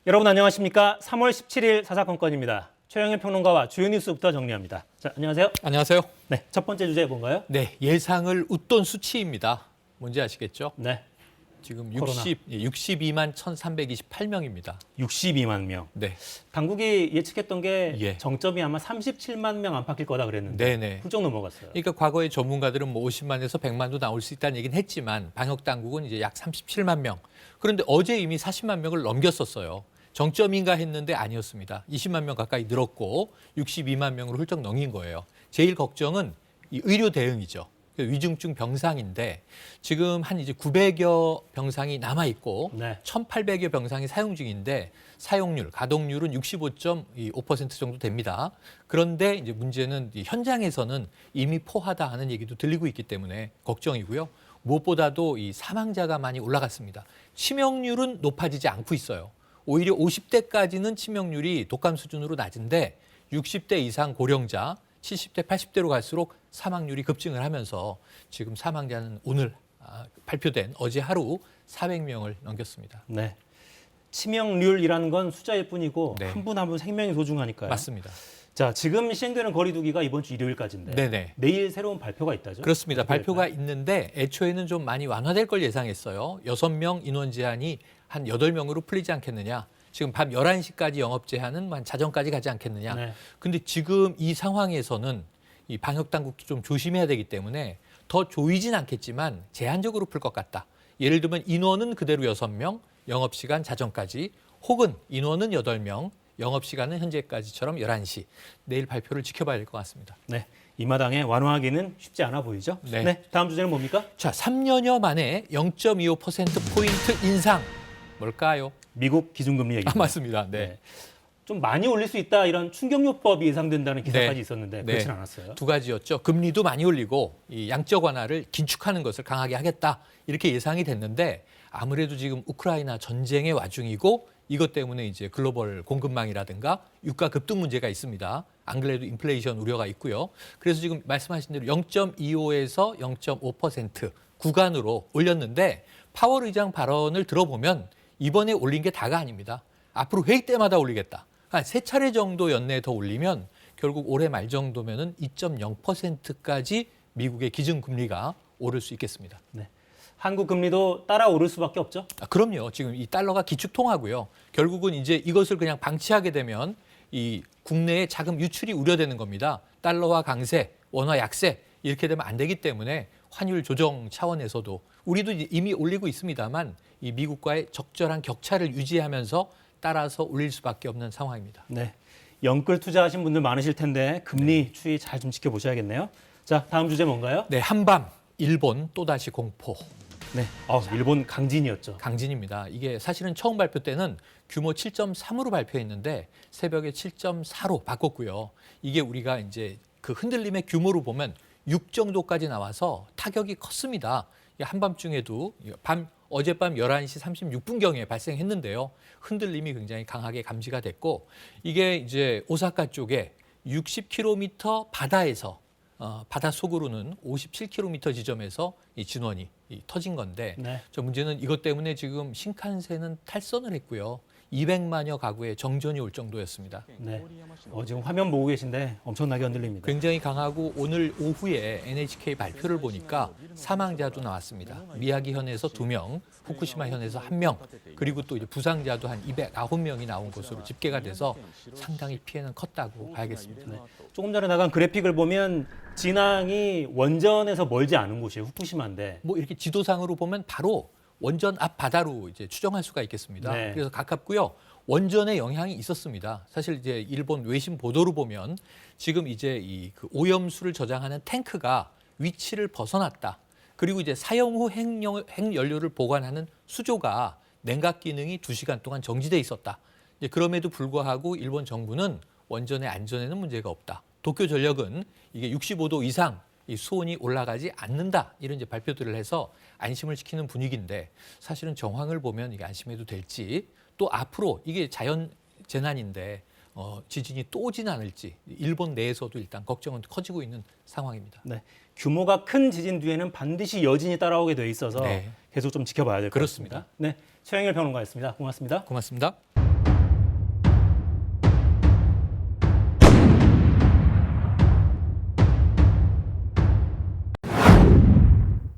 여러분 안녕하십니까? 3월 17일 사사건건입니다. 최영일 평론가와 주요 뉴스부터 정리합니다. 자, 안녕하세요. 안녕하세요. 네, 첫 번째 주제 뭔가요? 네, 예상을 웃돈 수치입니다. 뭔지 아시겠죠? 네, 지금 코로나. 62만 1,328명입니다. 62만 명. 네, 당국이 예측했던 게 예. 정점이 아마 37만 명 안팎일 거다 그랬는데 네네. 훌쩍 넘어갔어요. 그러니까 과거의 전문가들은 뭐 50만에서 100만도 나올 수 있다는 얘기는 했지만 방역 당국은 이제 약 37만 명. 그런데 어제 이미 40만 명을 넘겼었어요. 정점인가 했는데 아니었습니다. 20만 명 가까이 늘었고 62만 명으로 훌쩍 넘긴 거예요. 제일 걱정은 이 의료 대응이죠. 위중증 병상인데 지금 한 이제 900여 병상이 남아 있고 네. 1,800여 병상이 사용 중인데 사용률, 가동률은 65.5% 정도 됩니다. 그런데 이제 문제는 이 현장에서는 이미 포하다 하는 얘기도 들리고 있기 때문에 걱정이고요. 무엇보다도 이 사망자가 많이 올라갔습니다. 치명률은 높아지지 않고 있어요. 오히려 50대까지는 치명률이 독감 수준으로 낮은데 60대 이상 고령자, 70대, 80대로 갈수록 사망률이 급증을 하면서 지금 사망자는 오늘 발표된 어제 하루 400명을 넘겼습니다. 네. 치명률이라는 건 숫자일 뿐이고 네. 한 분 한 분 생명이 소중하니까요. 맞습니다. 자, 지금 시행되는 거리두기가 이번 주 일요일까지인데 네네. 내일 새로운 발표가 있다죠? 그렇습니다. 어떻게 발표가 될까요? 있는데 애초에는 좀 많이 완화될 걸 예상했어요. 6명 인원 제한이 한 8명으로 풀리지 않겠느냐. 지금 밤 11시까지 영업 제한은 한 자정까지 가지 않겠느냐. 네. 근데 지금 이 상황에서는 이 방역 당국도 좀 조심해야 되기 때문에 더 조이진 않겠지만 제한적으로 풀 것 같다. 예를 들면 인원은 그대로 6명, 영업 시간 자정까지 혹은 인원은 8명, 영업 시간은 현재까지처럼 11시. 내일 발표를 지켜봐야 될 것 같습니다. 네. 이 마당에 완화하기는 쉽지 않아 보이죠? 네. 다음 주제는 뭡니까? 자, 3년여 만에 0.25%포인트 인상. 뭘까요? 미국 기준금리 아, 얘기입니다. 맞습니다. 네. 네. 좀 많이 올릴 수 있다 이런 충격요법이 예상된다는 기사까지 네. 있었는데 네. 그렇진 않았어요. 두 가지였죠. 금리도 많이 올리고 이 양적 완화를 긴축하는 것을 강하게 하겠다. 이렇게 예상이 됐는데 아무래도 지금 우크라이나 전쟁의 와중이고 이것 때문에 이제 글로벌 공급망이라든가 유가 급등 문제가 있습니다. 안 그래도 인플레이션 우려가 있고요. 그래서 지금 말씀하신 대로 0.25에서 0.5% 구간으로 올렸는데 파월 의장 발언을 들어보면 이번에 올린 게 다가 아닙니다. 앞으로 회의 때마다 올리겠다. 한 3차례 정도 연내에 더 올리면 결국 올해 말 정도면은 2.0%까지 미국의 기준금리가 오를 수 있겠습니다. 네. 한국 금리도 따라 오를 수밖에 없죠. 그럼요. 지금 이 달러가 기축통화고요. 결국은 이제 이것을 그냥 방치하게 되면 이 국내의 자금 유출이 우려되는 겁니다. 달러화 강세, 원화 약세 이렇게 되면 안 되기 때문에 환율 조정 차원에서도 우리도 이미 올리고 있습니다만 이 미국과의 적절한 격차를 유지하면서 따라서 올릴 수밖에 없는 상황입니다. 네. 영끌 투자하신 분들 많으실 텐데 금리 추이 잘 좀 지켜보셔야겠네요. 자, 다음 주제 뭔가요? 네, 한밤 일본 또다시 공포. 네. 일본 강진이었죠. 강진입니다. 이게 사실은 처음 발표 때는 규모 7.3으로 발표했는데 새벽에 7.4로 바꿨고요. 이게 우리가 이제 그 흔들림의 규모로 보면 6 정도까지 나와서 타격이 컸습니다. 한밤중에도 어젯밤 11시 36분경에 발생했는데요. 흔들림이 굉장히 강하게 감지가 됐고 이게 이제 오사카 쪽에 60km 바다에서 바다 속으로는 57km 지점에서 이 진원이 터진 건데 네. 저 문제는 이것 때문에 지금 신칸센은 탈선을 했고요. 200만여 가구에 정전이 올 정도였습니다. 네. 지금 화면 보고 계신데 엄청나게 흔들립니다. 굉장히 강하고 오늘 오후에 NHK 발표를 보니까 사망자도 나왔습니다. 미야기현에서 2명, 후쿠시마현에서 1명, 그리고 또 이제 부상자도 한 209명이 나온 것으로 집계가 돼서 상당히 피해는 컸다고 봐야겠습니다. 네. 조금 전에 나간 그래픽을 보면 진앙이 원전에서 멀지 않은 곳이에요. 후쿠시마인데. 뭐 이렇게 지도상으로 보면 바로 원전 앞 바다로 이제 추정할 수가 있겠습니다. 네. 그래서 가깝고요. 원전에 영향이 있었습니다. 사실 이제 일본 외신 보도로 보면 지금 이제 이 그 오염수를 저장하는 탱크가 위치를 벗어났다. 그리고 이제 사용 후 핵연료를 보관하는 수조가 냉각 기능이 2시간 동안 정지돼 있었다. 이제 그럼에도 불구하고 일본 정부는 원전의 안전에는 문제가 없다. 도쿄전력은 이게 65도 이상 이 수온이 올라가지 않는다 이런 이제 발표들을 해서 안심을 시키는 분위기인데 사실은 정황을 보면 이게 안심해도 될지 또 앞으로 이게 자연 재난인데 지진이 또 오진 않을지 일본 내에서도 일단 걱정은 커지고 있는 상황입니다. 네. 규모가 큰 지진 뒤에는 반드시 여진이 따라오게 돼 있어서 네. 계속 좀 지켜봐야 될 것 그렇습니다. 같습니다. 네. 최영일 평론가였습니다. 고맙습니다. 고맙습니다.